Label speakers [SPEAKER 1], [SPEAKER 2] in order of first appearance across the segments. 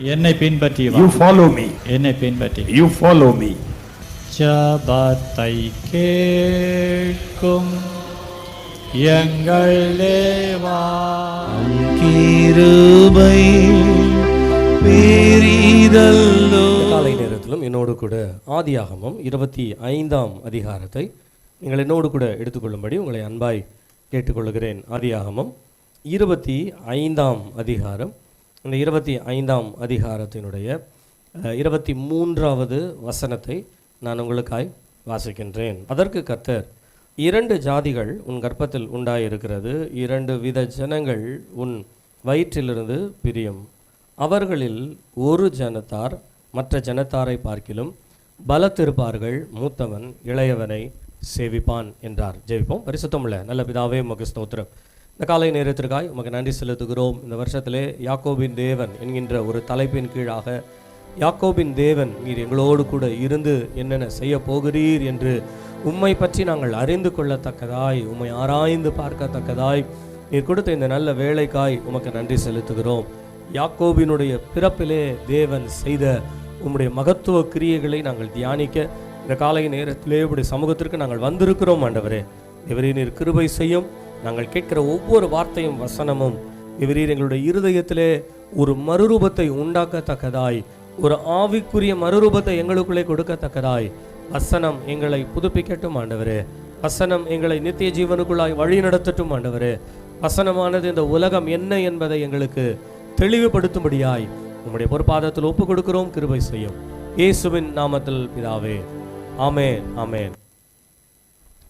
[SPEAKER 1] என்னை பின்பற்றி வா.
[SPEAKER 2] You follow me.
[SPEAKER 1] என்னை பின்பற்றி.
[SPEAKER 2] You follow me.
[SPEAKER 1] ஜபத்தை கேட்கும் எங்கள் தேவா,
[SPEAKER 3] கிருபை பெரிதல்லோ.
[SPEAKER 4] காலை நேரத்திலும் என்னோடு கூட ஆதியாகமம் 25ஆம் அதிகாரத்தை நீங்கள் என்னோடு கூட எடுத்துக்கொள்ளும்படி உங்களை அன்பாய் கேட்டுக்கொள்கிறேன். ஆதியாகமம் 25ஆம் அதிகாரம். இந்த 25ஆம் அதிகாரத்தினுடைய 23வது வசனத்தை நான் உங்களுக்காய் வாசிக்கின்றேன். அதற்கு கர்த்தர், 2 ஜாதிகள் உன் கர்ப்பத்தில் உண்டாயிருக்கிறது, 2 வித ஜனங்கள் உன் வயிற்றிலிருந்து பிரியும். அவர்களில் ஒரு ஜனத்தார் மற்ற ஜனத்தாரை பார்க்கிலும் பலத்திருப்பார்கள், மூத்தவன் இளையவனை சேவிப்பான் என்றார். ஜெபிப்போம். பரிசுத்தமுள்ள நல்ல பிதாவே, உமக்கு ஸ்தோத்திரம். இந்த காலை நேரத்திற்காய் உமக்கு நன்றி செலுத்துகிறோம். இந்த வருஷத்திலே யாக்கோபின் தேவன் என்கின்ற ஒரு தலைப்பின் கீழாக, யாக்கோபின் தேவன் நீர் எங்களோடு கூட இருந்து என்னென்ன செய்ய போகிறீர் என்று உம்மை பற்றி நாங்கள் அறிந்து கொள்ளத்தக்கதாய், உம்மை ஆராய்ந்து பார்க்கத்தக்கதாய் நீர் கொடுத்த இந்த நல்ல வேலைக்காய் உமக்கு நன்றி செலுத்துகிறோம். யாக்கோபினுடைய பிறப்பிலே தேவன் செய்த உம்முடைய மகத்துவ கிரியைகளை நாங்கள் தியானிக்க இந்த காலை நேரத்திலே உடைய சமூகத்திற்கு நாங்கள் வந்திருக்கிறோம். ஆண்டவரே, இவரே நீர் கிருபை செய்யும். நாங்கள் கேட்கிற ஒவ்வொரு வார்த்தையும் வசனமும் இவரீர் எங்களுடைய இருதயத்திலே ஒரு மறுரூபத்தை உண்டாக்கத்தக்கதாய், ஒரு ஆவிக்குரிய மறுரூபத்தை எங்களுக்குள்ளே கொடுக்கத்தக்கதாய் வசனம் எங்களை புதுப்பிக்கட்டும் ஆண்டவரே. வசனம் எங்களை நித்திய ஜீவனுக்குள்ளாய் வழி நடத்தட்டும் ஆண்டவரே. வசனமானது இந்த உலகம் என்ன என்பதை எங்களுக்கு தெளிவுபடுத்தும்படியாய் உம்முடைய பொறுப்பாதத்தில் ஒப்பு கொடுக்கிறோம். கிருபை செய்யும். இயேசுவின் நாமத்தில் பிதாவே, ஆமென், ஆமென்.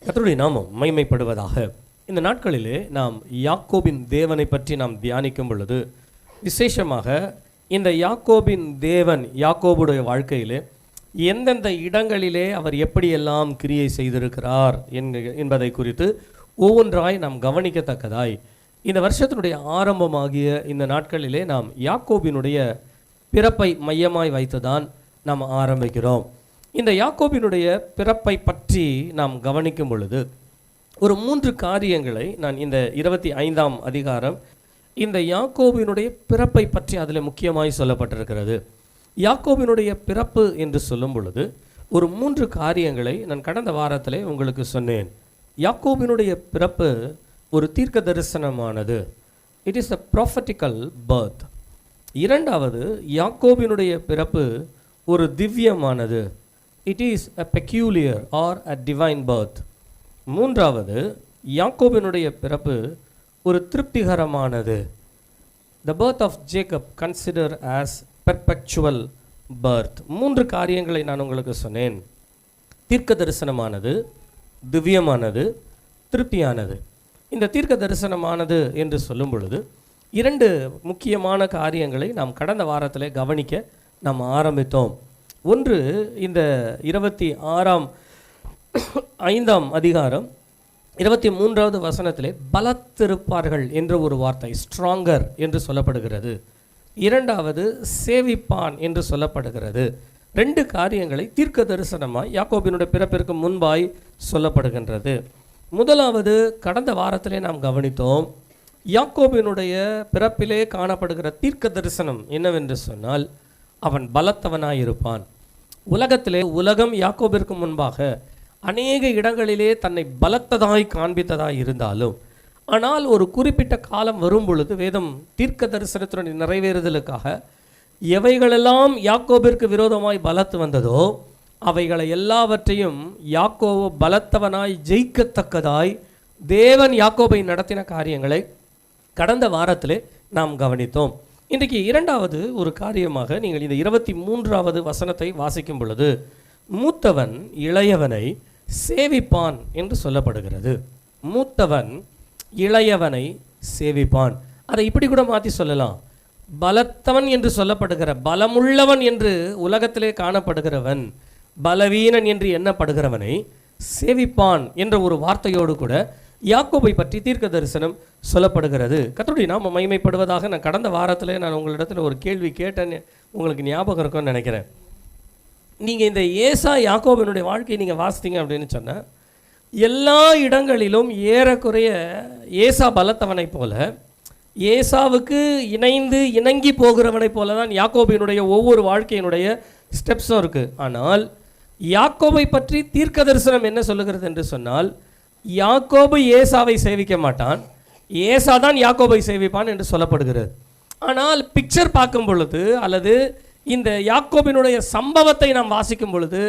[SPEAKER 4] கர்த்தருடைய நாமம் மகிமைப்படுவதாக. இந்த நாட்களிலே நாம் யாக்கோபின் தேவனை பற்றி நாம் தியானிக்கும் பொழுது, விசேஷமாக இந்த யாக்கோபின் தேவன் யாக்கோபுடைய வாழ்க்கையிலே எந்தெந்த இடங்களிலே அவர் எப்படியெல்லாம் கிரியை செய்திருக்கிறார் என்பதை குறித்து ஒவ்வொன்றாய் நாம் கவனிக்கத்தக்கதாய் இந்த வருஷத்தினுடைய ஆரம்பமாகிய இந்த நாட்களிலே நாம் யாக்கோபினுடைய பிறப்பை மையமாய் வைத்துதான் நாம் ஆரம்பிக்கிறோம். இந்த யாக்கோபினுடைய பிறப்பை பற்றி நாம் கவனிக்கும் பொழுது ஒரு 3 காரியங்களை நான் இந்த 25ஆம் அதிகாரம் இந்த யாக்கோபினுடைய பிறப்பை பற்றி அதில் முக்கியமாய் சொல்லப்பட்டிருக்கிறது. யாக்கோபினுடைய பிறப்பு என்று சொல்லும் பொழுது ஒரு 3 காரியங்களை நான் கடந்த வாரத்திலே உங்களுக்கு சொன்னேன். யாக்கோபினுடைய பிறப்பு ஒரு தீர்க்க தரிசனமானது. It is a prophetical birth. இரண்டாவது, யாக்கோபினுடைய பிறப்பு ஒரு திவ்யமானது. It is a peculiar or a divine birth. மூன்றாவது, யாக்கோபினுடைய பிறப்பு ஒரு திருப்திகரமானது. The birth of Jacob consider as perpetual birth. 3 காரியங்களை நான் உங்களுக்கு சொன்னேன். தீர்க்க தரிசனமானது, திவ்யமானது, திருப்தியானது. இந்த தீர்க்க தரிசனமானது என்று சொல்லும் பொழுது 2 முக்கியமான காரியங்களை நாம் கடந்த வாரத்தில் கவனிக்க நாம் ஆரம்பித்தோம். ஒன்று, இந்த 25ஆம் அதிகாரம் 23வது வசனத்திலே பலத்திருப்பார்கள் என்ற ஒரு வார்த்தை, ஸ்ட்ராங்கர் என்று சொல்லப்படுகிறது. இரண்டாவது, சேவிப்பான் என்று சொல்லப்படுகிறது. 2 காரியங்களை தீர்க்க தரிசனமாய் யாக்கோபினுடைய பிறப்பிற்கு முன்பாய் சொல்லப்படுகின்றது. முதலாவது, கடந்த வாரத்திலே நாம் கவனித்தோம், யாக்கோபினுடைய பிறப்பிலே காணப்படுகிற தீர்க்க தரிசனம் என்னவென்று சொன்னால், அவன் பலத்தவனாயிருப்பான். உலகத்திலே உலகம் யாக்கோபிற்கு முன்பாக அநேக இடங்களிலே தன்னை பலத்ததாய் காண்பித்ததாய் இருந்தாலும், ஆனால் ஒரு குறிப்பிட்ட காலம் வரும் பொழுது வேதம் தீர்க்க தரிசனத்துடன் நிறைவேறுதலுக்காக எவைகளெல்லாம் யாக்கோபிற்கு விரோதமாய் பலத்து வந்ததோ அவைகளை எல்லாவற்றையும் யாக்கோபு பலத்தவனாய் ஜெயிக்கத்தக்கதாய் தேவன் யாக்கோபை நடத்தின காரியங்களை கடந்த வாரத்திலே நாம் கவனித்தோம். இன்றைக்கு இரண்டாவது ஒரு காரியமாக நீங்கள் இந்த 23வது வசனத்தை வாசிக்கும் பொழுது, மூத்தவன் இளையவனை சேவிப்பான் என்று சொல்லப்படுகிறது. மூத்தவன் இளையவனை சேவிப்பான். அதை இப்படி கூட மாற்றி சொல்லலாம், பலத்தவன் என்று சொல்லப்படுகிற, பலமுள்ளவன் என்று உலகத்திலே காணப்படுகிறவன் பலவீனன் என்று எண்ணப்படுகிறவனை சேவிப்பான் என்ற ஒரு வார்த்தையோடு கூட யாக்கோபை பற்றி தீர்க்க தரிசனம் சொல்லப்படுகிறது. கர்த்தருடைய நாமம் மகிமைப்படுவதாக. நான் கடந்த வாரத்தில் நான் உங்களிடத்தில் ஒரு கேள்வி கேட்டேன், உங்களுக்கு ஞாபகம் இருக்கும்னு நினைக்கிறேன். நீங்கள் இந்த ஏசா யாக்கோபினுடைய வாழ்க்கையை நீங்கள் வாசித்தீங்க அப்படின்னு சொன்னால், எல்லா இடங்களிலும் ஏறக்குறைய ஏசா பலத்தவனை போல ஏசாவுக்கு இணங்கி போகிறவனை போல தான் யாக்கோபினுடைய ஒவ்வொரு வாழ்க்கையினுடைய ஸ்டெப்ஸும் இருக்குது. ஆனால் யாக்கோபை பற்றி தீர்க்க தரிசனம் என்ன சொல்லுகிறது என்று சொன்னால், யாக்கோபு ஏசாவை சேவிக்க மாட்டான், ஏசா தான் யாக்கோபை சேவிப்பான் என்று சொல்லப்படுகிறது. ஆனால் பிக்சர் பார்க்கும் பொழுது அல்லது இந்த யாக்கோபினுடைய சம்பவத்தை நாம் வாசிக்கும் பொழுது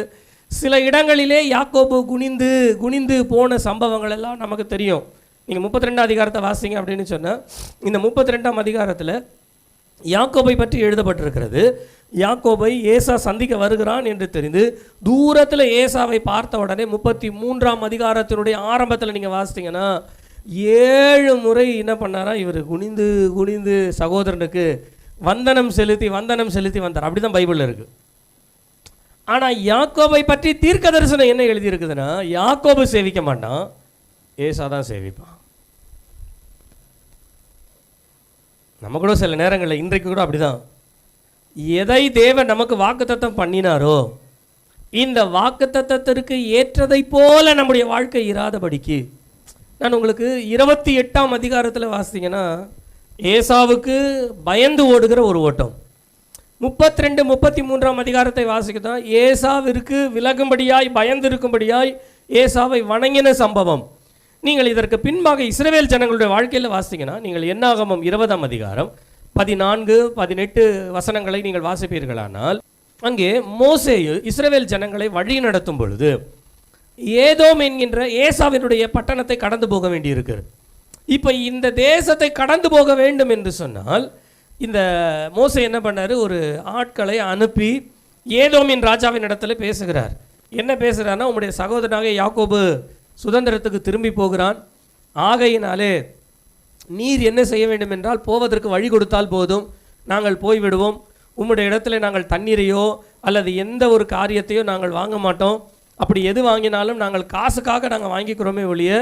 [SPEAKER 4] சில இடங்களிலே யாக்கோபு குனிந்து போன சம்பவங்கள் எல்லாம் நமக்கு தெரியும். நீங்கள் 32 அதிகாரத்தை வாசிங்க அப்படின்னு சொன்னால், இந்த 32ஆம் அதிகாரத்தில் யாக்கோபை பற்றி எழுதப்பட்டிருக்கிறது. யாக்கோபை ஏசா சந்திக்க வருகிறான் என்று தெரிந்து தூரத்தில் ஏசாவை பார்த்த உடனே 33ஆம் அதிகாரத்தினுடைய ஆரம்பத்தில் நீங்கள் வாசித்தீங்கன்னா 7 முறை என்ன பண்ணாரா, இவர் குனிந்து சகோதரனுக்கு வந்தனம் செலுத்தி வந்தார். அப்படி தான் பைபிளில் இருக்குது. ஆனால் யாக்கோபை பற்றி தீர்க்க தரிசனம் என்ன எழுதியிருக்குதுன்னா, யாக்கோபு சேவிக்க மாட்டான், ஏசா தான் சேவிப்பான். நம்ம கூட சில நேரங்களில் இன்றைக்கு கூட அப்படிதான், எதை தேவன் நமக்கு வாக்குத்தத்தம் பண்ணினாரோ இந்த வாக்குத்தத்தத்திற்கு ஏற்றதை போல நம்முடைய வாழ்க்கை இராதபடிக்கு, நான் உங்களுக்கு 28ஆம் அதிகாரத்தில் வாசித்தீங்கன்னா ஏசாவுக்கு பயந்து ஓடுகிற ஒரு ஓட்டம், 32 33ஆம் அதிகாரத்தை வாசிக்கத்தான் ஏசாவிற்கு விலகும்படியாய் பயந்து இருக்கும்படியாய் ஏசாவை வணங்கின சம்பவம். நீங்கள் இதற்கு பின்பாக இஸ்ரவேல் ஜனங்களுடைய வாழ்க்கையில் வாசித்தீங்கன்னா, நீங்கள் என்னாகமம் 20ஆம் அதிகாரம் 14 18 வசனங்களை நீங்கள் வாசிப்பீர்களானால், அங்கே மோசேயு இஸ்ரவேல் ஜனங்களை வழி நடத்தும் பொழுது ஏதோம் என்கின்ற ஏசாவினுடைய பட்டணத்தை கடந்து போக வேண்டியிருக்கிறது. இப்போ இந்த தேசத்தை கடந்து போக வேண்டும் என்று சொன்னால் இந்த மோசே என்ன பண்ணார், ஒரு ஆட்களை அனுப்பி ஏதோமின் ராஜாவின் இடத்துல பேசுகிறார். என்ன பேசுகிறார்னா, உங்களுடைய சகோதரனாக யாக்கோபு சுதந்திரத்துக்கு திரும்பி போகிறான், ஆகையினாலே நீர் என்ன செய்ய வேண்டும் என்றால் போவதற்கு வழி கொடுத்தால் போதும், நாங்கள் போய்விடுவோம், உம்முடைய இடத்துல நாங்கள் தண்ணீரையோ அல்லது எந்த ஒரு காரியத்தையோ நாங்கள் வாங்க மாட்டோம், அப்படி எது வாங்கினாலும் நாங்கள் காசுக்காக நாங்கள் வாங்கிக்கிறோமே ஒழிய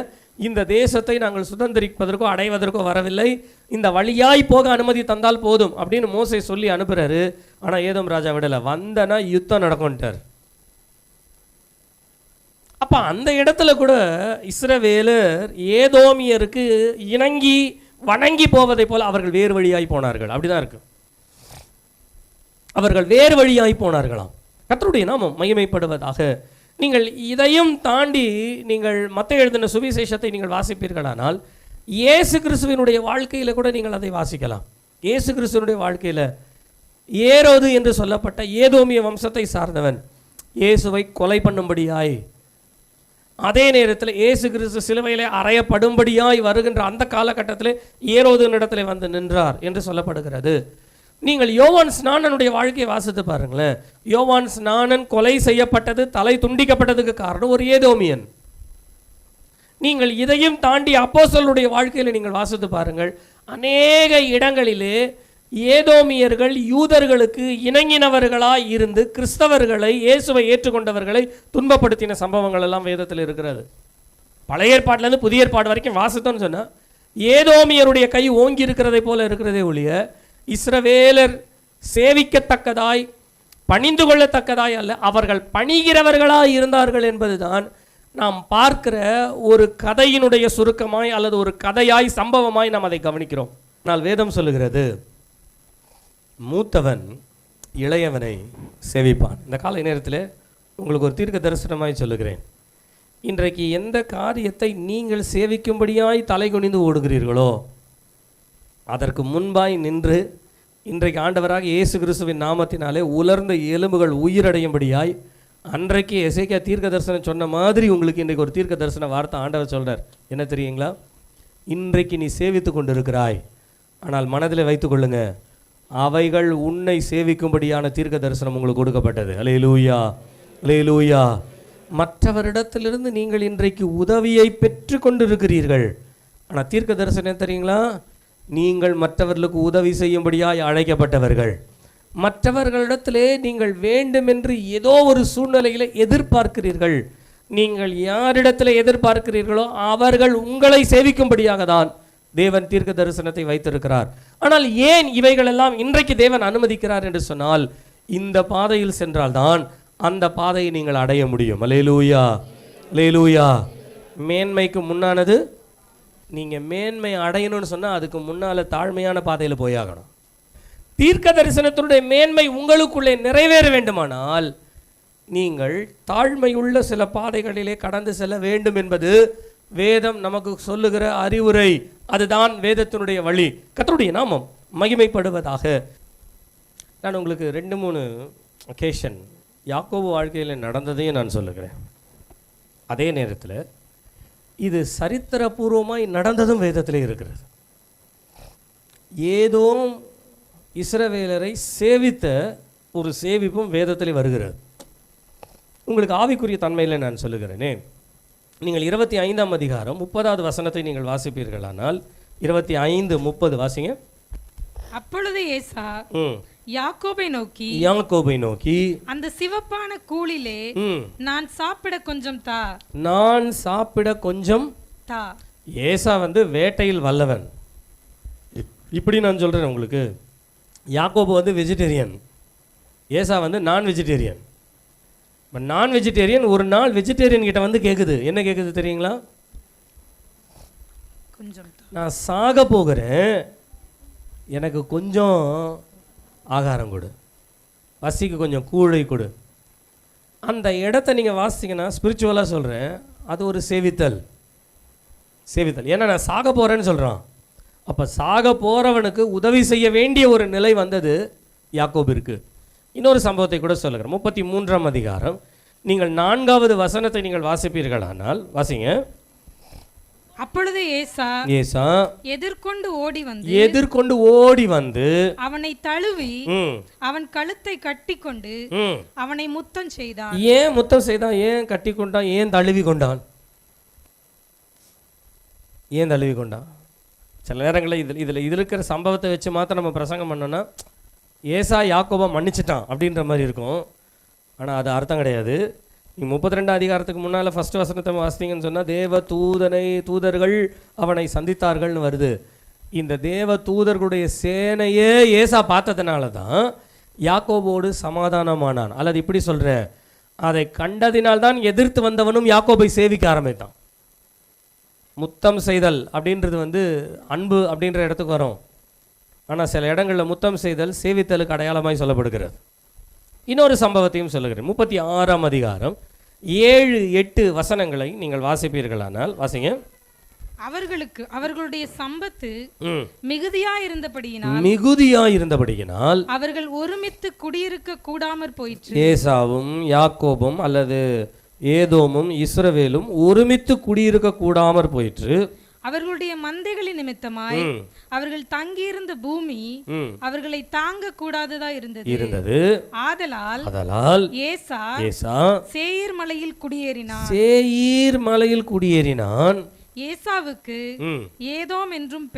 [SPEAKER 4] இந்த தேசத்தை நாங்கள் சுதந்திரிப்பதற்கோ அடைவதற்கோ வரவில்லை, இந்த வழியாய் போக அனுமதி தந்தால் போதும் அப்படின்னு மோசே சொல்லி அனுப்புகிறாரு. ஆனால் ஏதோம் ராஜா விடலை, வந்தனா யுத்தம் நடக்கும்ட்டார். அப்போ அந்த இடத்துல கூட இஸ்ரவேலர் ஏதோமியருக்கு இணங்கி வணங்கி போவதை போல அவர்கள் வேறு வழியாய் போனார்கள். அப்படிதான் இருக்கு, அவர்கள் வேறு வழியாய் போனார்களாம். கர்த்தருடைய நாமம் மகிமைப்படுவதாக. நீங்கள் இதையும் தாண்டி நீங்கள் மத்தேயு எழுதின சுவிசேஷத்தை நீங்கள் வாசிப்பீர்களானால் இயேசு கிறிஸ்துவினுடைய வாழ்க்கையில் கூட நீங்கள் அதை வாசிக்கலாம். இயேசு கிறிஸ்துவனுடைய வாழ்க்கையில் ஏரோது என்று சொல்லப்பட்ட ஏதோமிய வம்சத்தை சார்ந்தவன் இயேசுவை கொலை பண்ணும்படியாய், அதே நேரத்தில் இயேசு கிறிஸ்து சிலுவையிலே அறையப்படும்படியாய் வருகின்ற அந்த காலகட்டத்தில் ஏரோது இடத்துல வந்து நின்றார் என்று சொல்லப்படுகிறது. நீங்கள் யோவான் ஸ்நானனுடைய வாழ்க்கையை வாசித்து பாருங்களேன். யோவான் ஸ்நானன் கொலை செய்யப்பட்டது, தலை துண்டிக்கப்பட்டதுக்கு காரணம் ஒரு ஏதோமியன். நீங்கள் இதையும் தாண்டி அப்போஸ்தலருடைய வாழ்க்கையில் நீங்கள் வாசித்து பாருங்கள். அநேக இடங்களிலே ஏதோமியர்கள் யூதர்களுக்கு இணங்கினவர்களாய் இருந்து கிறிஸ்தவர்களை, இயேசுவை ஏற்றுக்கொண்டவர்களை துன்பப்படுத்தின சம்பவங்கள் எல்லாம் வேதத்தில் இருக்கிறது. பழைய ஏற்பாட்டிலேருந்து புதிய ஏற்பாடு வரைக்கும் வாசித்தோன்னு சொன்னால் ஏதோமியருடைய கை ஓங்கி இருக்கிறதை போல இருக்கிறதே ஒழிய இஸ்ரவேலர் சேவிக்கத்தக்கதாய் பணிந்து கொள்ளத்தக்கதாய் அல்ல, அவர்கள் பணிகிறவர்களாய் இருந்தார்கள் என்பதுதான் நாம் பார்க்கிற ஒரு கதையினுடைய சுருக்கமாய் அல்லது ஒரு கதையாய் சம்பவமாய் நாம் அதை கவனிக்கிறோம். ஆனால் வேதம் சொல்லுகிறது, மூத்தவன் இளையவனை சேவிப்பான். இந்த காலை நேரத்தில் உங்களுக்கு ஒரு தீர்க்க தரிசனமாய் சொல்லுகிறேன். இன்றைக்கு எந்த காரியத்தை நீங்கள் சேவிக்கும்படியாய் தலை குனிந்து ஓடுகிறீர்களோ அதற்கு முன்பாய் நின்று இன்றைக்கு ஆண்டவராக இயேசு கிறிஸ்துவின் நாமத்தினாலே உலர்ந்த எலும்புகள் உயிரடையும்படியாய் அன்றைக்கு எசேக்கியா தீர்க்க தரிசனம் சொன்ன மாதிரி உங்களுக்கு இன்றைக்கு ஒரு தீர்க்க தரிசன வார்த்தை ஆண்டவர் சொல்கிறார். என்ன தெரியுங்களா? இன்றைக்கு நீ சேவித்து கொண்டிருக்கிறாய், ஆனால் மனதில் வைத்துக்கொள்ளுங்க, அவைகள் உன்னை சேவிக்கும்படியான தீர்க்க தரிசனம் உங்களுக்கு கொடுக்கப்பட்டது. அல்லேலூயா, அல்லேலூயா. மற்றவரிடத்திலிருந்து நீங்கள் இன்றைக்கு உதவியை பெற்று கொண்டிருக்கிறீர்கள். ஆனால் தீர்க்க தரிசனம் தெரியுங்களா? நீங்கள் மற்றவர்களுக்கு உதவி செய்யும்படியாய் அழைக்கப்பட்டவர்கள். மற்றவர்களிடத்திலே நீங்கள் வேண்டுமென்று ஏதோ ஒரு சூழ்நிலையில் எதிர்பார்க்கிறீர்கள். நீங்கள் யாரிடத்தில் எதிர்பார்க்கிறீர்களோ அவர்கள் உங்களை சேவிக்கும்படியாக தான் தேவன் தீர்க்க தரிசனத்தை வைத்திருக்கிறார். ஆனால் ஏன் இவைகளெல்லாம் இன்றைக்கு தேவன் அனுமதிக்கிறார் என்று சொன்னால், இந்த பாதையில் சென்றால்தான் அந்த பாதையை நீங்கள் அடைய முடியும். அல்லேலூயா, அல்லேலூயா. மேன்மைக்கு முன்னானது நீங்கள் மேன்மை அடையணும்னு சொன்னால் அதுக்கு முன்னால் தாழ்மையான பாதையில் போயாகணும். தீர்க்க தரிசனத்தினுடைய மேன்மை உங்களுக்குள்ளே நிறைவேற வேண்டுமானால் நீங்கள் தாழ்மையுள்ள சில பாதைகளிலே கடந்து செல்ல வேண்டும் என்பது வேதம் நமக்கு சொல்லுகிற அறிவுரை. அதுதான் வேதத்தினுடைய வழி. கர்த்தருடைய நாமம் மகிமைப்படுவதாக. நான் உங்களுக்கு 2-3 ஒகேஷன் யாக்கோபு வாழ்க்கையில் நடந்ததையும் நான் சொல்லுகிறேன். அதே நேரத்தில் இது சரித்திரபூர்வமாய் நடந்ததும் வேதத்தில் இருக்கிறது. ஏதோ இஸ்ரவேலரை சேவித்த ஒரு சேவிப்பும் வேதத்தில் வருகிறது. உங்களுக்கு ஆவிக்குரிய தன்மையில் நான் சொல்லுகிறேனே, நீங்கள் 25ஆம் அதிகாரம் 30வது வசனத்தை நீங்கள் வாசிப்பீர்களானால் 25:30 வாசிங்க.
[SPEAKER 2] அப்பொழுது ஏசா யாக்கோபை நோக்கி அந்த சிவப்பான கூழிலே நான் சாப்பிட கொஞ்சம் தா.
[SPEAKER 4] நான் சாப்பிட கொஞ்சம் தா. ஏசா வேட்டையில் வல்லவன். இப்படி நான் சொல்றேன் உங்களுக்கு. யாக்கோபு வெஜிடேரியன், ஏசா நான் வெஜிடேரியன். நான் வெஜிடேரியன் ஒரு நாள் வெஜிடேரியன் கிட்ட கேட்குது. என்ன கேட்குது தெரியுங்களா? நான் சாக போகிறேன், எனக்கு கொஞ்சம் ஆகாரம் கொடு, பசிக்கு கொஞ்சம் கூழை கொடு. அந்த இடத்த நீங்கள் வாசிங்கன்னா ஸ்பிரிச்சுவலாக சொல்கிறேன், அது ஒரு சேவித்தல். ஏன்னா நான் சாக போகிறேன்னு சொல்கிறான். அப்போ சாக போகிறவனுக்கு உதவி செய்ய வேண்டிய ஒரு நிலை வந்தது யாக்கோபிற்கு. இன்னொரு சம்பவத்தை கூட சொல்லுகிறேன். 33ஆம் அதிகாரம் நீங்கள் 4வது வசனத்தை நீங்கள் வாசிப்பீர்களானால் வாசிங்க.
[SPEAKER 2] அப்பொழுது ஏசா
[SPEAKER 4] எதிர்கொண்டு ஓடி வந்து
[SPEAKER 2] அவனை தழுவி அவன் கழுத்தை கட்டிக்கொண்டு அவனை முத்தம் செய்தான்.
[SPEAKER 4] ஏன் முத்தம் செய்தான்? ஏன் கட்டி கொண்டான்? ஏன் தழுவி கொண்டான்? சில நேரங்களில் இதில் இருக்கிற சம்பவத்தை வச்சு மாத்திரம் நம்ம பிரசங்கம் பண்ணோன்னா ஏசா யாக்கோபா மன்னிச்சிட்டான் அப்படின்ற மாதிரி இருக்கும். ஆனால் அது அர்த்தம் கிடையாது. நீ 32 அதிகாரத்துக்கு முன்னால் ஃபர்ஸ்ட் வசனத்தை வாசித்தீங்கன்னு சொன்னால் தேவ தூதர்கள் அவனை சந்தித்தார்கள்னு வருது. இந்த தேவ தூதர்களுடைய சேனையே ஏசா பார்த்ததுனால தான் யாக்கோபோடு சமாதானமானான். அல்லது இப்படி சொல்கிறேன், அதை கண்டதினால்தான் எதிர்த்து வந்தவனும் யாக்கோபை சேவிக்க ஆரம்பித்தான். முத்தம் செய்தல் அப்படின்றது அன்பு அப்படின்ற இடத்துக்கு வரும். ஆனால் சில இடங்களில் முத்தம் செய்தல் சேவித்தலுக்கு அடையாளமாய் சொல்லப்படுகிறது. இன்னொரு சம்பவத்தையும் சொல்லுகிறேன். 36ஆம் அதிகாரம் 7-8 வசனங்களை நீங்கள் வாசிப்பீர்களானால் வாசிங்க.
[SPEAKER 2] அவர்களுடைய சம்பத்து மிகுதியாயிருந்தபடியினால்
[SPEAKER 4] அவர்கள்
[SPEAKER 2] ஒருமித்து குடியிருக்க கூடாமற் போயிற்று.
[SPEAKER 4] ஏசாவும் யாக்கோபும் அல்லது ஏதோமும் இஸ்ரவேலும் ஒருமித்து குடியிருக்க கூடாமற் போயிற்று.
[SPEAKER 2] அவர்களுடைய மந்தைகளின் நிமித்தமாய் அவர்கள் தங்கியிருந்த பூமி அவர்களை தாங்க கூடாததா இருந்தது. ஆதலால் ஏசா சேயீர் மலையில் குடியேறினான். ஏசாவுக்கு ஏதோம் என்றும்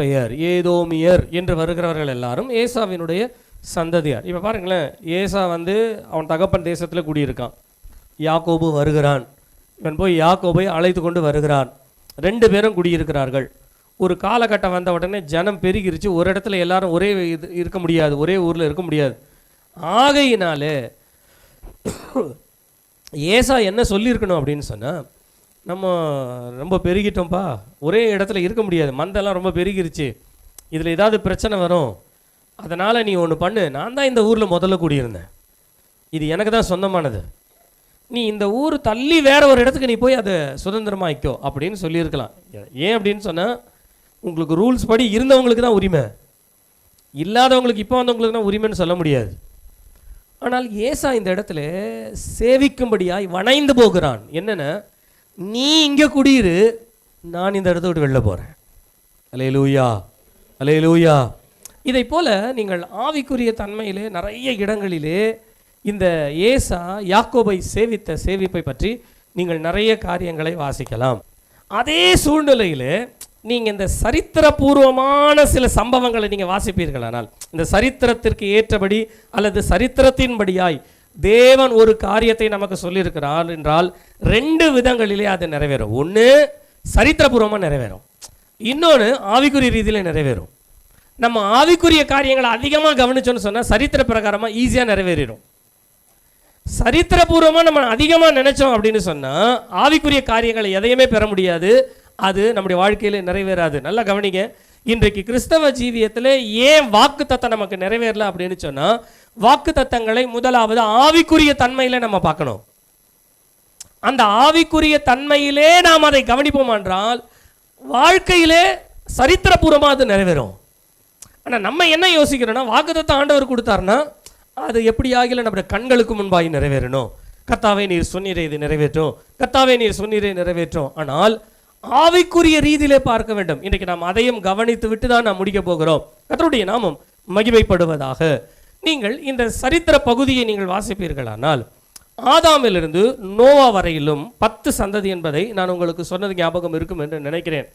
[SPEAKER 2] பெயர். ஏதோமியர் என்று வருகிறவர்கள் எல்லாரும் ஏசாவினுடைய சந்ததியார். இப்ப பாருங்களேன், ஏசா அவன் தகப்பன் தேசத்துல குடியிருக்கான். யாக்கோபு வருகிறான். இவன் போய் யாக்கோபை அழைத்து கொண்டு வருகிறான். 2 பேரும் குடியிருக்கிறார்கள். ஒரு காலகட்டம் வந்த உடனே ஜனம் பெருகிருச்சு. ஒரு இடத்துல எல்லாரும் ஒரே இருக்க முடியாது, ஒரே ஊரில் இருக்க முடியாது. ஆகையினாலே ஏசா என்ன சொல்லியிருக்கணும் அப்படின்னு சொன்னால், நம்ம ரொம்ப பெருகிட்டோம்ப்பா, ஒரே இடத்துல இருக்க முடியாது, மந்தெல்லாம் ரொம்ப பெருகிருச்சு, இதில் ஏதாவது பிரச்சனை வரும், அதனால் நீ ஒன்று பண்ணு, நான் தான் இந்த ஊரில் முதல்ல குடியிருந்தேன், இது எனக்கு தான் சொந்தமானது, நீ இந்த ஊர் தள்ளி வேற ஒரு இடத்துக்கு நீ போய் அதை சுதந்திரமாக்கோ அப்படின்னு சொல்லியிருக்கலாம். ஏன் அப்படின்னு சொன்னால், உங்களுக்கு ரூல்ஸ் படி இருந்தவங்களுக்கு தான் உரிமை, இல்லாதவங்களுக்கு இப்போ வந்தவங்களுக்கு தான் உரிமைன்னு சொல்ல முடியாது. ஆனால் ஏசா இந்த இடத்துல சேவிக்கும்படியாய் வணைந்து போகிறான். என்னென்ன, நீ இங்கே குடியிரு, நான் இந்த இடத்த விட்டு வெளில போகிறேன். அல்லேலூயா, அல்லேலூயா. இதை போல நீங்கள் ஆவிக்குரிய தன்மையிலே நிறைய இடங்களிலே இந்த ஏசா யாக்கோபை சேவித்த சேவிப்பை பற்றி நீங்கள் நிறைய காரியங்களை வாசிக்கலாம். அதே சூழ்நிலையில் நீங்கள் இந்த சரித்திரபூர்வமான சில சம்பவங்களை நீங்கள் வாசிப்பீர்களானால், இந்த சரித்திரத்திற்கு ஏற்றபடி அல்லது சரித்திரத்தின்படியாய் தேவன் ஒரு காரியத்தை நமக்கு சொல்லியிருக்கிறார் என்றால் 2 விதங்களிலே அது நிறைவேறும். ஒன்று சரித்திரபூர்வமாக நிறைவேறும், இன்னொன்று ஆவிக்குரிய ரீதியில் நிறைவேறும். நம்ம ஆவிக்குரிய காரியங்களை அதிகமாக கவனிச்சோன்னு சொன்னால் சரித்திர பிரகாரமாக ஈஸியாக நிறைவேறிடும். சரித்திரபூர்வமாக நம்ம அதிகமாக நினைச்சோம் அப்படின்னு சொன்னால் ஆவிக்குரிய காரியங்களை எதையுமே பெற முடியாது, அது நம்முடைய வாழ்க்கையில் நிறைவேறாது. நல்லா கவனிங்க, இன்றைக்கு கிறிஸ்தவ ஜீவியத்தில் ஏன் வாக்கு தத்தம் நமக்கு நிறைவேறல அப்படின்னு சொன்னால், வாக்கு தத்தங்களை முதலாவது ஆவிக்குரிய தன்மையில் நம்ம பார்க்கணும். அந்த ஆவிக்குரிய தன்மையிலே நாம் அதை கவனிப்போம் என்றால் வாழ்க்கையிலே சரித்திரபூர்வமாக அது நிறைவேறும். ஆனால் நம்ம என்ன யோசிக்கிறோன்னா, வாக்குத்தத்தம் ஆண்டவர் கொடுத்தாருன்னா அது எப்படி ஆகல நம்முடைய கண்களுக்கு முன்பாகி நிறைவேறணும். கர்த்தாவே நீர் சொன்னீரே இது நிறைவேற்றும், கர்த்தாவே நீர் சொன்னீரே நிறைவேற்றும். ஆனால் ஆவிக்குரிய ரீதியிலே பார்க்க வேண்டும். இன்றைக்கு நாம் அதையும் கவனித்து விட்டு தான் நாம் முடிக்க போகிறோம். கர்த்தருடைய நாமம் மகிமைப்படுவதாக. நீங்கள் இந்த சரித்திர பகுதியை நீங்கள் வாசிப்பீர்களானால், ஆதாமிலிருந்து நோவா வரையிலும் 10 சந்ததி என்பதை நான் உங்களுக்கு சொன்னது ஞாபகம் இருக்கும் என்று நினைக்கிறேன்.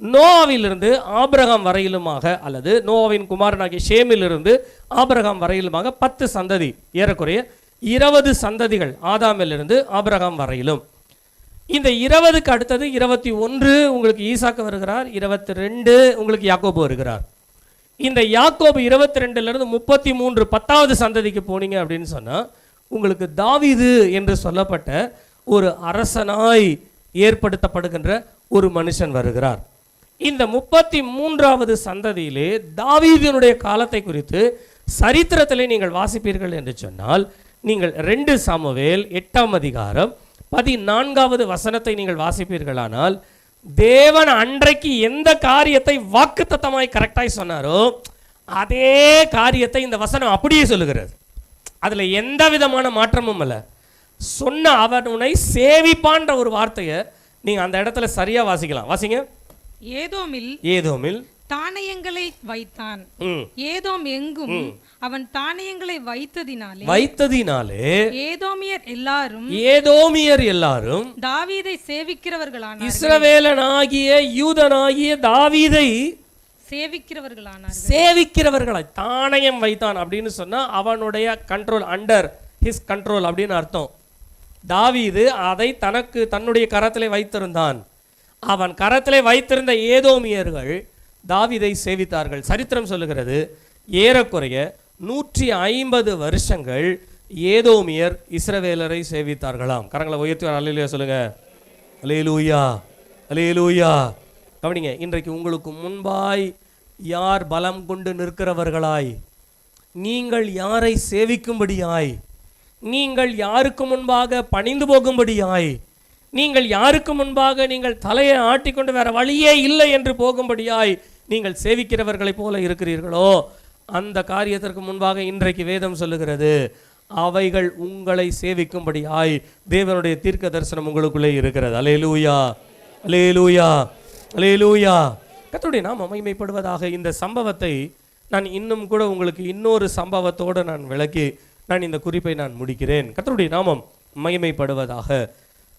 [SPEAKER 2] நோவாவிலிருந்து ஆபிரகாம் வரையிலுமாக, அல்லது நோவாவின் குமாரனாகிய ஷேமிலிருந்து ஆபிரகாம் வரையிலுமாக 10 சந்ததி, ஏறக்குறைய 20 சந்ததிகள் ஆதாமிலிருந்து ஆபிரகாம் வரையிலும். இந்த 20க்கு அடுத்தது 21 உங்களுக்கு ஈசாக்கு வருகிறார், 22 உங்களுக்கு யாக்கோபு வருகிறார். இந்த யாக்கோபு 22லிருந்து 33 10வது சந்ததிக்கு போனீங்க அப்படின்னு சொன்னால் உங்களுக்கு தாவீது என்று சொல்லப்பட்ட ஒரு அரசனாய் ஏற்படுத்தப்படுகின்ற ஒரு மனுஷன் வருகிறார். இந்த 33வது சந்ததியிலே தாவீதினுடைய காலத்தை குறித்து சரித்திரத்திலே நீங்கள் வாசிப்பீர்கள் என்று சொன்னால், நீங்கள் 2 சாமுவேல் 8ஆம் அதிகாரம் 14வது வசனத்தை நீங்கள் வாசிப்பீர்களானால், தேவன் அன்றைக்கு எந்த காரியத்தை வாக்குத்தத்தமாய் கரெக்டாய் சொன்னாரோ அதே காரியத்தை இந்த வசனம் அப்படியே சொல்லுகிறது. அதில் எந்த விதமான மாற்றமும் இல்லை. சொன்ன அவன் உன்னை சேவிப்பான்ற ஒரு வார்த்தையை நீங்கள் அந்த இடத்துல சரியாக வாசிக்கலாம். வாசிங்க. ஏதோமில்
[SPEAKER 3] தானியங்களை வைத்தான். ஏதோம் எங்கும் அவன் தானியங்களை வைத்ததினாலே ஏதோமியர் எல்லாரும் தாவீதை சேவிக்கிறவர்களானார்கள்.
[SPEAKER 2] இஸ்ரவேலனாகிய யூதனாகிய தாவீதை சேவிக்கிறவர்களாய் தானியம் வைத்தான் அப்படின்னு சொன்னா அவனுடைய கண்ட்ரோல், அண்டர் ஹிஸ் கண்ட்ரோல் அப்படின்னு அர்த்தம். தாவீது அதை தன்னுடைய கரத்திலே வைத்திருந்தான். அவன் கரத்திலே வைத்திருந்த ஏதோமியர்கள் தாவீதை சேவித்தார்கள். சரித்திரம் சொல்லுகிறது, ஏறக்குறைய 150 வருஷங்கள் ஏதோமியர் இஸ்ரவேலரை சேவித்தார்களாம். கரங்களை உயர்த்தி அல்லேலூயா சொல்லுங்க. அல்லேலூயா, அல்லேலூயா. கவனிங்க, இன்றைக்கு உங்களுக்கு முன்பாய் யார் பலம் கொண்டு நிற்கிறவர்களாய், நீங்கள் யாரை சேவிக்கும்படியாய், நீங்கள் யாருக்கு முன்பாக பணிந்து போகும்படியாய், நீங்கள் யாருக்கு முன்பாக நீங்கள் தலையை ஆட்டிக்கொண்டு வேற வழியே இல்லை என்று போகும்படியாய் நீங்கள் சேவிக்கிறவர்களைப் போல இருக்கிறீர்களோ, அந்த காரியத்திற்கு முன்பாக இன்றைக்கு வேதம் சொல்லுகிறது, அவைகள் உங்களை சேவிக்கும்படியாய் தேவனுடைய தீர்க்க தரிசனம் உங்களுக்குள்ளே இருக்கிறது. அல்லேலூயா, அல்லேலூயா, அல்லேலூயா. கர்த்தருடைய நாமம் மகிமைப்படுவதாக. இந்த சம்பவத்தை நான் இன்னும் கூட உங்களுக்கு இன்னொரு சம்பவத்தோடு நான் விளக்கி நான் இந்த குறிப்பை நான் முடிக்கிறேன். கர்த்தருடைய நாமம் மகிமைப்படுவதாக.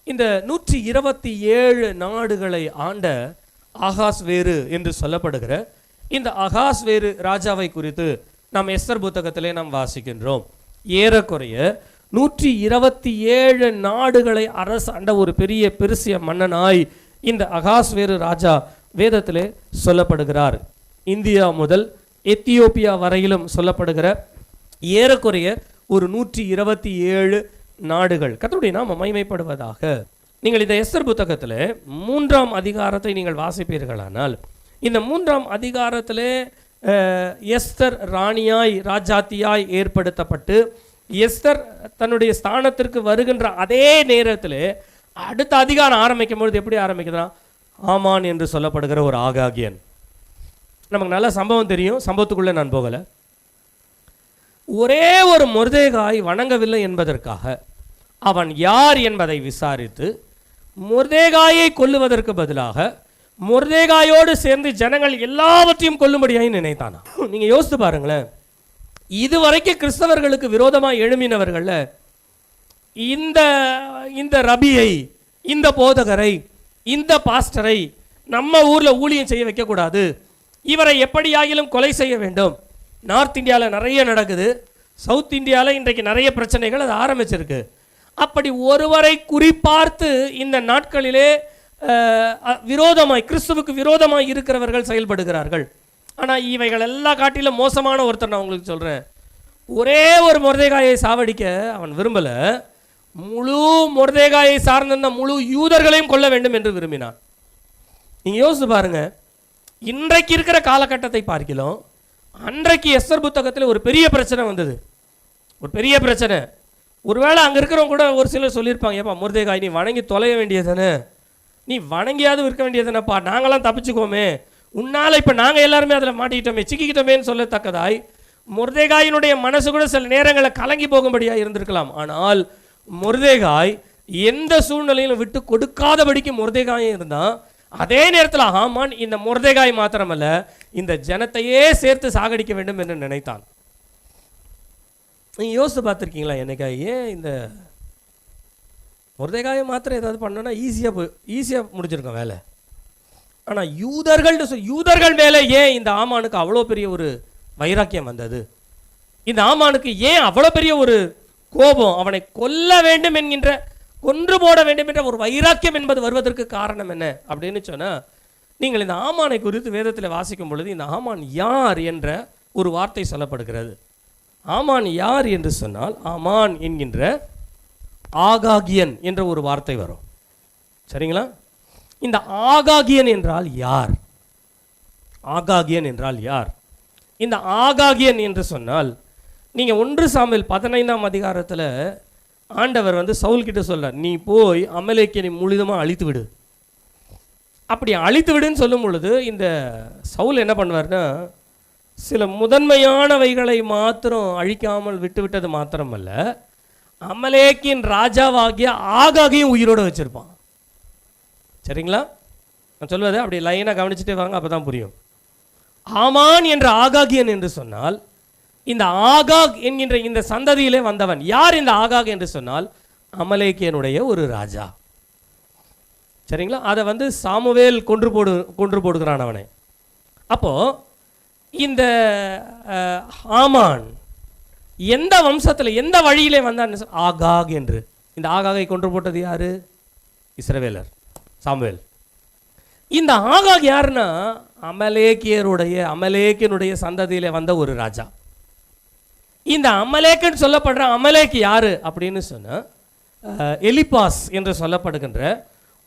[SPEAKER 2] இந்த 127 நாடுகளை ஆண்ட ஆகாஸ்வேரு என்று சொல்லப்படுகிற இந்த ஆகாஸ்வேரு ராஜாவை குறித்து நாம் எஸ்தர் புத்தகத்திலே நாம் வாசிக்கின்றோம். ஏறக்குறைய 127 நாடுகளை அரசாண்ட ஒரு பெரிய பெருசிய மன்னனாய் இந்த அகாஸ்வேரு ராஜா வேதத்திலே சொல்லப்படுகிறார். இந்தியா முதல் எத்தியோப்பியா வரையிலும் சொல்லப்படுகிற ஏறக்குறைய ஒரு 127 நாடுகள். கர்த்தருடைய நாமம் மகிமைப்படுவதாக. நீங்கள் இந்த எஸ்தர் புத்தகத்தில் 3ஆம் அதிகாரத்தை நீங்கள் வாசிப்பீர்களானால், இந்த 3ஆம் அதிகாரத்திலே எஸ்தர் ராணியாய் ராஜாத்தியாய் ஏற்படுத்தப்பட்டு எஸ்தர் தன்னுடைய ஸ்தானத்திற்கு வருகின்ற அதே நேரத்தில் அடுத்த அதிகாரம் ஆரம்பிக்கும் பொழுது எப்படி ஆரம்பிக்குதுன்னா, ஆமான் என்று சொல்லப்படுகிற ஒரு ஆகாகியன். நமக்கு நல்ல சம்பவம் தெரியும், சம்பவத்துக்குள்ளே நான் போகலை. ஒரே ஒரு மொர்தேகாய் வணங்கவில்லை என்பதற்காக அவன் யார் என்பதை விசாரித்து மொர்தேகாயை கொல்லுவதற்கு பதிலாக மொர்தேகாயோடு சேர்ந்து ஜனங்கள் எல்லாவற்றையும் கொல்லும்படியாக நினைத்தானா. நீங்க யோசித்து பாருங்களேன், இதுவரைக்கும் கிறிஸ்தவர்களுக்கு விரோதமாக எழும்பினவர்கள் இந்த ரபியை, இந்த போதகரை, இந்த பாஸ்டரை நம்ம ஊர்ல ஊழியம் செய்ய வைக்கக்கூடாது, இவரை எப்படியாகிலும் கொலை செய்ய வேண்டும். நார்த் இந்தியாவில் நிறைய நடக்குது, சவுத் இந்தியாவில் இன்றைக்கு நிறைய பிரச்சனைகள் அது ஆரம்பிச்சிருக்கு. அப்படி ஒருவரை குறிப்பார்த்து இந்த நாட்களிலே விரோதமாய், கிறிஸ்துவுக்கு விரோதமாய் இருக்கிறவர்கள் செயல்படுகிறார்கள். ஆனால் இவைகள் எல்லா காட்டிலும் மோசமான ஒருத்தர் நான் உங்களுக்கு சொல்கிறேன், ஒரே ஒரு மொர்தெகாயை சாவடிக்க அவன் விரும்பல, முழு மொர்தெகாயை சார்ந்திருந்த முழு யூதர்களையும் கொல்ல வேண்டும் என்று விரும்பினான். நீங்க யோசிச்சு பாருங்க, இன்றைக்கு இருக்கிற காலகட்டத்தை பார்க்கலாம். அன்றைக்கு எஸ்தர் புத்தகத்தில் ஒரு பெரிய பிரச்சனை வந்தது, ஒரு பெரிய பிரச்சனை. ஒருவேளை அங்கே இருக்கிறவங்க கூட ஒரு சிலர் சொல்லியிருப்பாங்க, ஏப்பா மொர்தெகாய் நீ வணங்கி தொலைய வேண்டியதானே, நீ வணங்கியாவது இருக்க வேண்டியதுனப்பா, நாங்களாம் தப்பிச்சுக்கோமே, உன்னால் இப்போ நாங்கள் எல்லாருமே அதில் மாட்டிக்கிட்டோமே, சிக்கிக்கிட்டோமேன்னு சொல்லத்தக்கதாய் மொர்தெகாயினுடைய மனசு கூட சில நேரங்களில் கலங்கி போகும்படியாக இருந்திருக்கலாம். ஆனால் மொர்தெகாய் எந்த சூழ்நிலையிலும் விட்டு கொடுக்காதபடிக்கு மொர்தெகாயும் இருந்தான். அதே நேரத்தில் ஹாமான் இந்த மொர்தெகாய் மாத்திரமல்ல, இந்த ஜனத்தையே சேர்த்து சாகடிக்க வேண்டும் என்று நினைத்தான். நீங்கள் யோசித்து பார்த்துருக்கீங்களா என்னைக்கா, ஏன் இந்த மொர்தெகாயை மாத்திரம் ஏதாவது பண்ணோன்னா ஈஸியாக முடிச்சிருக்கோம் வேலை. ஆனால் யூதர்கள் மேலே ஏன் இந்த ஆமானுக்கு அவ்வளோ பெரிய ஒரு வைராக்கியம் வந்தது? இந்த ஆமானுக்கு ஏன் அவ்வளோ பெரிய ஒரு கோபம், அவனை கொல்ல வேண்டும் என்கின்ற, கொன்று போட வேண்டும் என்ற ஒரு வைராக்கியம் என்பது வருவதற்கு காரணம் என்ன அப்படின்னு சொன்னால், நீங்கள் இந்த ஆமானை குறித்து வேதத்தில் வாசிக்கும் பொழுது இந்த ஆமான் யார் என்ற ஒரு வார்த்தை சொல்லப்படுகிறது. ஆமான் யார் என்று சொன்னால், ஆமான் என்கின்ற ஆகாகியன் என்ற ஒரு வார்த்தை வரும். சரிங்களா? இந்த ஆகாகியன் என்றால் யார்? ஆகாகியன் என்றால் யார்? இந்த ஆகாகியன் என்று சொன்னால், நீங்கள் 1 சாமுவேல் 15ஆம் அதிகாரத்தில் ஆண்டவர் சவுல் கிட்ட சொல்றார், நீ போய் அமலேக்கியனை முழுதுமாக அழித்து விடு. அப்படி அழித்து விடுன்னு சொல்லும் பொழுது இந்த சவுல் என்ன பண்ணுவார்னா, சில முதன்மையானவைகளை மாத்திரம் அழிக்காமல் விட்டுவிட்டது மாத்திரமல்ல, அமலேக்கின் ராஜாவாகிய ஆகாகையும் உயிரோடு வச்சிருப்பான். சரிங்களா? நான் சொல்வதை அப்படி லைனாக கவனிச்சுட்டே வாங்க, அப்போ தான் புரியும். ஆமான் என்ற ஆகாகியன் என்று சொன்னால், இந்த ஆகாக் என்கின்ற இந்த சந்ததியிலே வந்தவன் யார்? இந்த ஆகாக் என்று சொன்னால் அமலேக்கியனுடைய ஒரு ராஜா. சரிங்களா? அதை சாமுவேல் கொன்று போடுகிறான் அவனை. அப்போ இந்த ஆமான் எந்த வம்சத்தில் எந்த வழியிலே வந்தான்? ஆகாக் என்று. இந்த ஆகாகை கொன்று போட்டது யாரு? இஸ்ரவேலர், சாமுவேல். இந்த ஆகாக் யாருன்னா அமலேக்கியனுடைய சந்ததியிலே வந்த ஒரு ராஜா. இந்த அமலேக்கன் சொல்லப்படுற அமலேக் யாரு அப்படின்னு சொன்னா, எலிபாஸ் என்று சொல்லப்படுகின்ற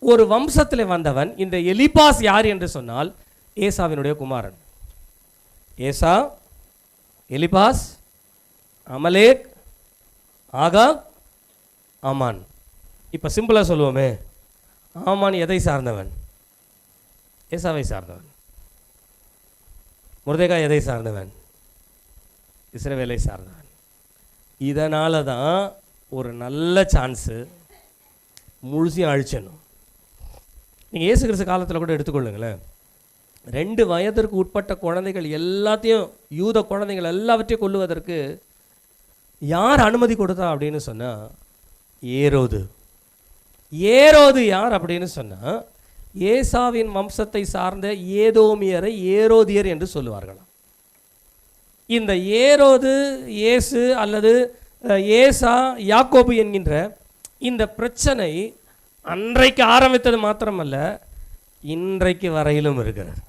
[SPEAKER 2] ஒரு வம்சத்தில் வந்தவன். இந்த எலிபாஸ் யார் என்று சொன்னால் ஏசாவினுடைய குமாரன். ஏசா, எலிபாஸ், அமலேக், ஆகாக், ஆமான். இப்போ சிம்பிளாக சொல்லுவோமே, ஆமான் எதை சார்ந்தவன்? ஏசாவை சார்ந்தவன். மொர்தெகாய் எதை சார்ந்தவன்? இஸ்ரவேலை சார்ந்தவன். இதனால தான் ஒரு நல்ல சான்ஸு முழுசையும் அழிச்சணும். நீங்கள் இயேசு கிறிஸ்து காலத்தில் கூட எடுத்துக்கொள்ளுங்களேன், 2 வயதிற்கு உட்பட்ட குழந்தைகள் எல்லாத்தையும், யூத குழந்தைகள் எல்லாவற்றையும் கொல்லுவதற்கு யார் அனுமதி கொடுத்தா அப்படின்னு சொன்னால் ஏரோது. ஏரோது யார் அப்படின்னு சொன்னால், ஏசாவின் வம்சத்தை சார்ந்த ஏதோமியரை ஏரோதியர் என்று சொல்லுவார்களாம். இந்த ஏரோது, ஏசு அல்லது ஏசா, யாக்கோபு என்கின்ற இந்த பிரச்சனை அன்றைக்கு ஆரம்பித்தது மாத்திரமல்ல, இன்றைக்கு வரையிலும் இருக்கிறது.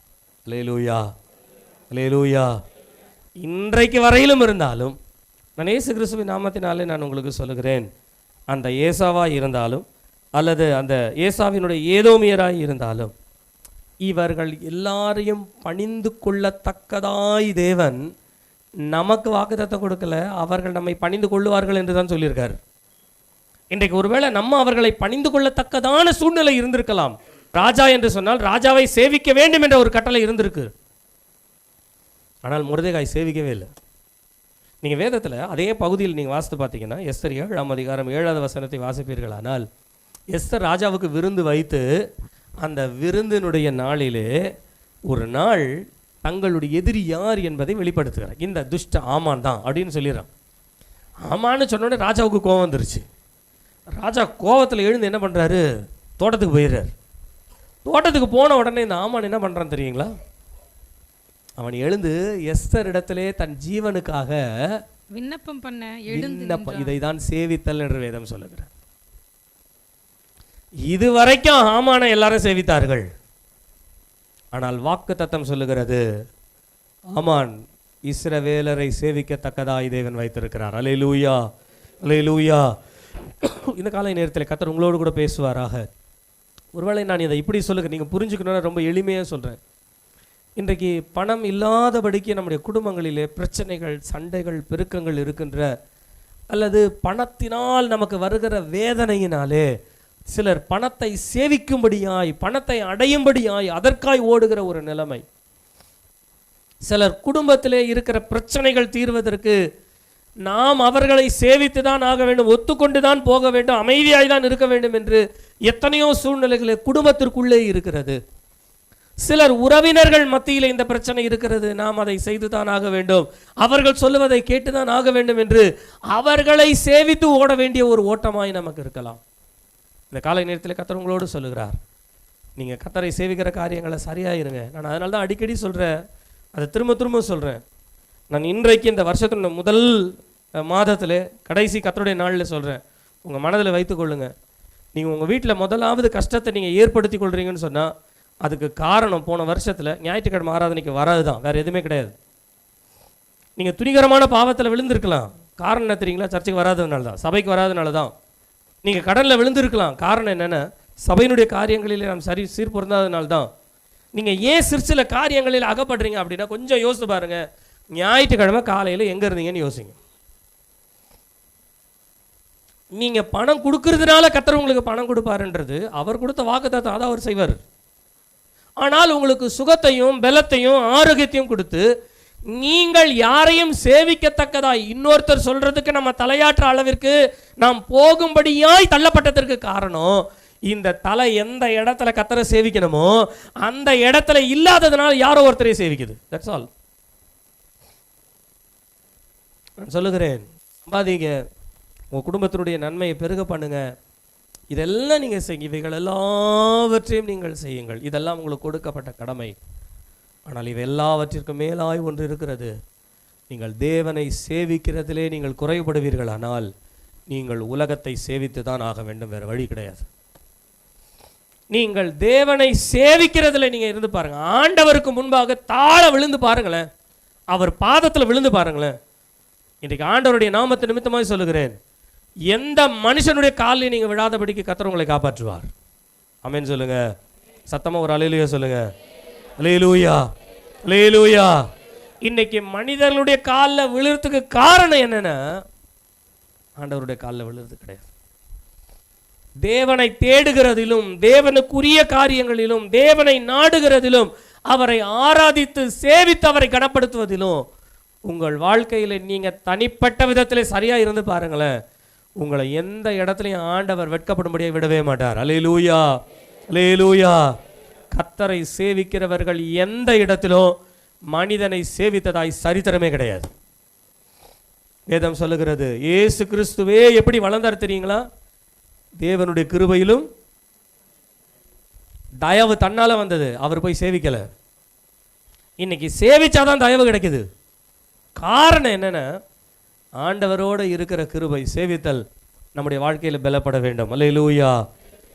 [SPEAKER 2] அல்லேலூயா, அல்லேலூயா. இன்றைக்கு வரையிலும் இருந்தாலும் நான் இயேசு கிறிஸ்துவின் நாமத்தினாலே நான் உங்களுக்கு சொல்லுகிறேன், அந்த ஏசாவாய் இருந்தாலும் அல்லது அந்த ஏசாவினுடைய ஏதோமியராய் இருந்தாலும், இவர்கள் எல்லாரையும் பணிந்து கொள்ளத்தக்கதாய் தேவன் நமக்கு வாக்குத்தத்தம் கொடுக்கல, அவர்கள் நம்மை பணிந்து கொள்ளுவார்கள் என்று தான் சொல்லியிருக்கார். இன்றைக்கு ஒருவேளை நம்ம அவர்களை பணிந்து கொள்ளத்தக்கதான சூழ்நிலை இருந்திருக்கலாம். ராஜா என்று சொன்னால் ராஜாவை சேவிக்க வேண்டும் என்ற ஒரு கட்டளை இருந்திருக்கு. ஆனால் மொர்தெகாய் சேவிக்கவே இல்லை. நீங்கள் வேதத்தில் அதே பகுதியில் நீங்கள் வாசித்து பார்த்தீங்கன்னா, எஸ்தர் 7ஆம் அதிகாரம் 7வது வசனத்தை வாசிப்பீர்களானால், எஸ்தர் ராஜாவுக்கு விருந்து வைத்து அந்த விருந்தினுடைய நாளிலே ஒரு நாள் தங்களுடைய எதிரி யார் என்பதை வெளிப்படுத்துகிறார். இந்த துஷ்ட ஆமான் தான் அப்படின்னு சொல்லிடுறான். ஆமான்னு சொன்னோடனே ராஜாவுக்கு கோபம் வந்துருச்சு. ராஜா கோபத்தில் எழுந்து என்ன பண்ணுறாரு? தோட்டத்துக்கு போயிடுறார். தோட்டத்துக்கு போன உடனே இந்த ஆமான் என்ன பண்ணுறான்னு தெரியுங்களா? அவன் எழுந்து எஸ்தர் இடத்திலே தன் ஜீவனுக்காக
[SPEAKER 3] விண்ணப்பம் பண்ண
[SPEAKER 2] இதை தான் சேவித்தல் என்று வேதம் சொல்லுகிறார். இதுவரைக்கும் ஆமானை எல்லாரும் சேவித்தார்கள். ஆனால் வாக்கு தத்தம் சொல்லுகிறது, ஆமான் இஸ்ரவேலரை சேவிக்கத்தக்கதாய் தேவன் வைத்திருக்கிறார். அல்லேலூயா, அல்லேலூயா. இந்த காலை நேரத்தில் கர்த்தர் உங்களோடு கூட பேசுவாராக. ஒருவேளை நான் இதை இப்படி சொல்லுங்க, நீங்கள் புரிஞ்சுக்கணும்னா ரொம்ப எளிமையாக சொல்கிறேன். இன்றைக்கு பணம் இல்லாதபடிக்கு நம்முடைய குடும்பங்களிலே பிரச்சனைகள், சண்டைகள், பெருக்கங்கள் இருக்கின்ற, அல்லது பணத்தினால் நமக்கு வருகிற வேதனையினாலே சிலர் பணத்தை சேவிக்கும்படியாய், பணத்தை அடையும்படியாய் அதற்காய் ஓடுகிற ஒரு நிலைமை. சிலர் குடும்பத்திலே இருக்கிற பிரச்சனைகள் தீர்வதற்கு நாம் அவர்களை சேவித்து தான் ஆக வேண்டும், ஒத்துக்கொண்டு தான் போக வேண்டும், அமைதியாய் தான் இருக்க வேண்டும் என்று எத்தனையோ சூழ்நிலைகளே குடும்பத்திற்குள்ளே இருக்கிறது. சிலர் உறவினர்கள் மத்தியில் இந்த பிரச்சனை இருக்கிறது, நாம் அதை செய்து தான் ஆக வேண்டும், அவர்கள் சொல்லுவதை கேட்டு தான் ஆக வேண்டும் என்று அவர்களை சேவித்து ஓட வேண்டிய ஒரு ஓட்டமாய் நமக்கு இருக்கலாம். இந்த காலை நேரத்தில் கர்த்தர் உங்களோடு சொல்லுகிறார், நீங்கள் கர்த்தரை சேவிக்கிற காரியங்களை சரியாயிருங்க. நான் அதனால தான் அடிக்கடி சொல்கிறேன், அதை திரும்ப திரும்ப சொல்கிறேன். நான் இன்றைக்கு இந்த வருஷத்தின் முதல் மாதத்தில் கடைசி கர்த்தருடைய நாளில் சொல்கிறேன், உங்கள் மனதில் வைத்துக்கொள்ளுங்க. நீங்கள் உங்கள் வீட்டில் முதலாவது கஷ்டத்தை நீங்கள் ஏற்படுத்தி கொள்கிறீங்கன்னு சொன்னால் அதுக்கு காரணம் போன வருஷத்தில் ஞாயிற்றுக்கிழமை ஆராதனைக்கு வராது தான், வேறு எதுவுமே கிடையாது. நீங்கள் துணிகரமான பாவத்தில் விழுந்திருக்கலாம், காரணம் என்ன தெரியுங்களா? சர்ச்சைக்கு வராததுனால தான், சபைக்கு வராதனால தான். நீங்கள் கடனில் விழுந்திருக்கலாம், காரணம் என்னென்ன? சபையினுடைய காரியங்களில் நாம் சீர் பொருந்தாதனால தான். நீங்கள் ஏன் சில காரியங்களில் அகப்படுறீங்க அப்படின்னா கொஞ்சம் யோசித்து பாருங்கள். ஞாயிற்றுக்கிழமை காலையில் எங்கே இருந்தீங்கன்னு யோசிங்க. நீங்கள் பணம் கொடுக்கறதுனால கர்த்தர் உங்களுக்கு பணம் கொடுப்பாருன்றது அவர் கொடுத்த வாக்குத்தத்தம், அதான் அவர் செய்வார். ஆனால் உங்களுக்கு சுகத்தையும் பலத்தையும் ஆரோக்கியத்தையும் கொடுத்து நீங்கள் யாரையும் சேவிக்கத்தக்கதாய் இன்னொருத்தர் சொல்றதுக்கு நம்ம தலையாற்ற அளவிற்கு நாம் போகும்படியாய் தள்ளப்பட்டதற்கு காரணம், இந்த தலை எந்த இடத்துல கர்த்தரை சேவிக்கணுமோ அந்த இடத்துல இல்லாததுனால யாரோ ஒருத்தரை சேவிக்குது. That's all. நான் சொல்லுகிறேன், சம்பாதிங்க, உங்கள் குடும்பத்தினுடைய நன்மையை பெருக பண்ணுங்க, இதெல்லாம் நீங்கள் செய்யுங்க, இவைகள் எல்லாவற்றையும் நீங்கள் செய்யுங்கள், இதெல்லாம் உங்களுக்கு கொடுக்கப்பட்ட கடமை. ஆனால் இவை எல்லாவற்றிற்கும் மேலாய் ஒன்று இருக்கிறது. நீங்கள் தேவனை சேவிக்கிறதிலே நீங்கள் குறைபடுவீர்கள், ஆனால் நீங்கள் உலகத்தை சேவித்து தான் ஆக வேண்டும், வேறு வழி கிடையாது. நீங்கள் தேவனை சேவிக்கிறதுல நீங்கள் இருந்து பாருங்கள், ஆண்டவருக்கு முன்பாக தாழ விழுந்து பாருங்களேன், அவர் பாதத்தில் விழுந்து பாருங்களேன். இன்றைக்கு ஆண்டவருடைய நாமத்தை நிமித்தமாக சொல்லுகிறேன், எந்த மனுஷனுடைய காலில் நீங்கள் விழாதபடிக்கு கர்த்தர் உங்களை காப்பாற்றுவார். ஆமென் சொல்லுங்க, சத்தமாக ஒரு அல்லேலூயா சொல்லுங்க. அல்லேலூயா, அல்லேலூயா. இன்னைக்கு மனிதர்களுடைய காலில் விழுறதுக்கு காரணம் என்னன்னா, ஆண்டவருடைய காலில் விழுறது கிடையாது. தேவனை தேடுகிறதிலும், தேவனுக்குரிய காரியங்களிலும், தேவனை நாடுகிறதிலும், அவரை ஆராதித்து சேவித்து அவரை கனப்படுத்துவதிலும் உங்கள் வாழ்க்கையில் நீங்கள் தனிப்பட்ட விதத்தில் சரியாக இருந்து பாருங்களேன், உங்களை எந்த இடத்துலையும் ஆண்டவர் வெட்கப்படும்படியாக விடவே மாட்டார். அல்லேலூயா, அல்லேலூயா. கர்த்தரை சேவிக்கிறவர்கள் எந்த இடத்திலும் மனிதனை சேவித்ததாய் சரித்திரமே கிடையாது. வேதம் சொல்லுகிறது, இயேசு கிறிஸ்துவே எப்படி வளர்ந்தார் தெரியுங்களா? தேவனுடைய கிருபையிலும் தயவு தன்னால வந்தது, அவர் போய் சேவிக்கல. இன்னைக்கு சேவிச்சாதான் தயவு கிடைக்குது. காரணம் என்னன்னா, ஆண்டவரோடு இருக்கிற கிருபை, சேவித்தல் நம்முடைய வாழ்க்கையில் பலப்பட வேண்டும். அல்லேலூயா.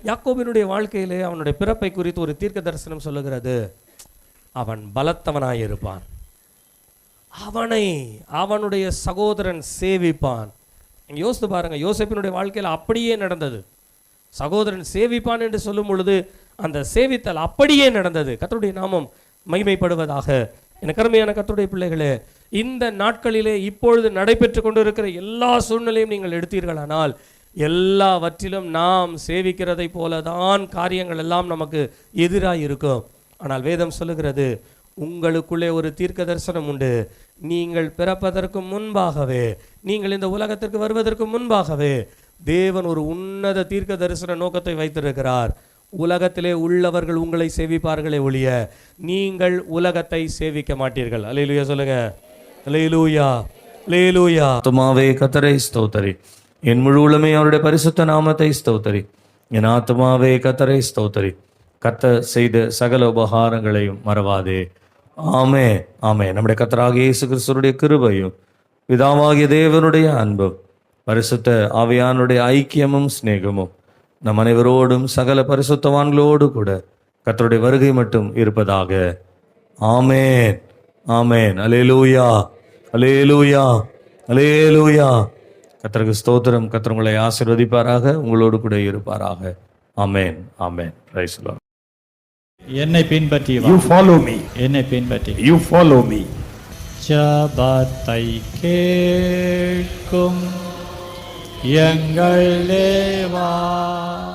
[SPEAKER 2] யாக்கோபினுடைய வாழ்க்கையிலே அவனுடைய பிறப்பை குறித்து ஒரு தீர்க்க தரிசனம் சொல்லுகிறது, அவன் பலத்தவனாயிருப்பான், அவனை அவனுடைய சகோதரன் சேவிப்பான். நீங்கள் யோசித்து பாருங்க, யோசேப்பினுடைய வாழ்க்கையில் அப்படியே நடந்தது. சகோதரன் சேவிப்பான் என்று சொல்லும் பொழுது அந்த சேவித்தல் அப்படியே நடந்தது. கர்த்தருடைய நாமம் மகிமைப்படுவதாக. எனக்கு அருமையான கர்த்தருடைய பிள்ளைகளே, இந்த நாட்களிலே இப்பொழுது நடைபெற்று கொண்டிருக்கிற எல்லா சூழ்நிலையும் நீங்கள் எடுத்தீர்களானால் எல்லாவற்றிலும் நாம் சேவிக்கிறதை போல தான் காரியங்கள் எல்லாம் நமக்கு எதிராக இருக்கும். ஆனால் வேதம் சொல்லுகிறது, உங்களுக்குள்ளே ஒரு தீர்க்க தரிசனம் உண்டு. நீங்கள் பிறப்பதற்கு முன்பாகவே, நீங்கள் இந்த உலகத்திற்கு வருவதற்கு முன்பாகவே தேவன் ஒரு உன்னத தீர்க்க தரிசன நோக்கத்தை வைத்திருக்கிறார். உலகத்திலே உள்ளவர்கள் உங்களை சேவிப்பார்களே ஒழிய நீங்கள் உலகத்தை சேவிக்க மாட்டீர்கள். அல்லேலூயா சொல்லுங்க. அல்லேலூயா, அல்லேலூயா.
[SPEAKER 5] ஆத்துமாவே கர்த்தரை ஸ்தோத்தரி, என் முழு உள்ளமே அவருடைய பரிசுத்த நாமத்தை ஸ்தோத்தரி. என் ஆத்துமாவே கர்த்தரை ஸ்தோத்தரி, கர்த்தர் செய்த சகல உபகாரங்களையும் மறவாதே. ஆமே, ஆமே. நம்முடைய கர்த்தராகிய இயேசு கிறிஸ்துவுடைய கிருபையும் பிதாவாகிய தேவனுடைய அன்பும் பரிசுத்த ஆவியானுடைய ஐக்கியமும் சிநேகமும் நம் அனைவரோடும் சகல பரிசுத்தவான்களோடு கூட கர்த்தருடைய வருகை மட்டும் இருப்பதாக. ஆமென், ஆமென். அல்லேலூயா, அல்லேலூயா, அல்லேலூயா. கர்த்தருக்கு ஸ்தோத்திரம். கர்த்தர் உங்களை ஆசீர்வதிப்பாராக, உங்களோடு கூட இருப்பாராக. Amen, amen. Praise the lord.
[SPEAKER 1] என்னை பின்பற்றி வா.
[SPEAKER 6] You follow me.
[SPEAKER 1] என்னை பின்பற்றி
[SPEAKER 6] You follow me.
[SPEAKER 1] ஜெபத்தை கேட்கும் எங்கள் தேவா.